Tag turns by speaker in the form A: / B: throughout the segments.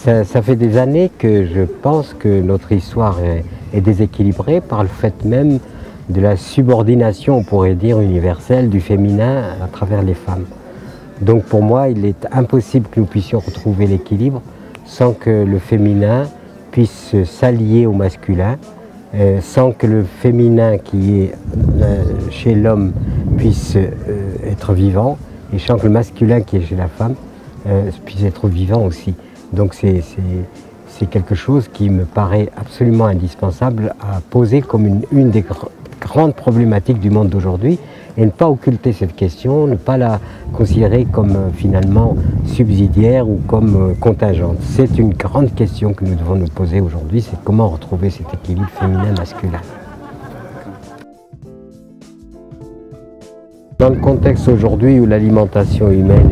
A: Ça fait des années que je pense que notre histoire est déséquilibrée par le fait même de la subordination, on pourrait dire, universelle du féminin à travers les femmes. Donc pour moi, il est impossible que nous puissions retrouver l'équilibre sans que le féminin puisse s'allier au masculin, sans que le féminin qui est chez l'homme puisse être vivant, et sans que le masculin qui est chez la femme puisse être vivant aussi. Donc c'est quelque chose qui me paraît absolument indispensable à poser comme une des grandes problématiques du monde d'aujourd'hui, et ne pas occulter cette question, ne pas la considérer comme finalement subsidiaire ou comme contingente. C'est une grande question que nous devons nous poser aujourd'hui, c'est comment retrouver cet équilibre féminin-masculin. Dans le contexte aujourd'hui où l'alimentation humaine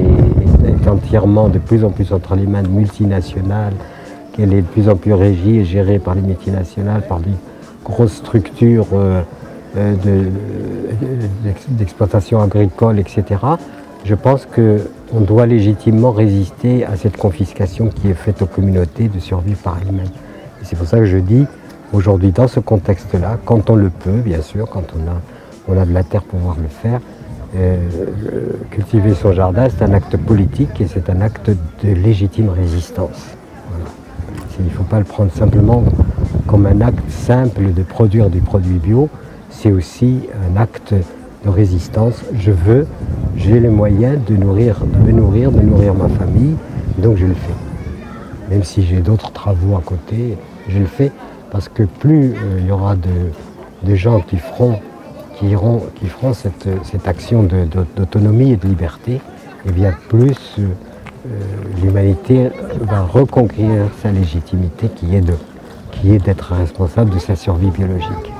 A: est entièrement de plus en plus entre les mains de multinationales, qu'elle est de plus en plus régie et gérée par les multinationales, par des grosses structures d'exploitation agricole, etc. Je pense qu'on doit légitimement résister à cette confiscation qui est faite aux communautés de survivre par elles-mêmes. Et c'est pour ça que je dis, aujourd'hui, dans ce contexte-là, quand on le peut, bien sûr, quand on a de la terre pour pouvoir le faire, cultiver son jardin, c'est un acte politique et c'est un acte de légitime résistance. Voilà. Il ne faut pas le prendre simplement comme un acte simple de produire du produit bio, c'est aussi un acte de résistance. J'ai les moyens de me nourrir, de nourrir ma famille, donc je le fais. Même si j'ai d'autres travaux à côté, je le fais parce que plus il y aura de gens qui feront cette action d'autonomie et de liberté, et bien plus l'humanité va reconquérir sa légitimité qui est d'être responsable de sa survie biologique.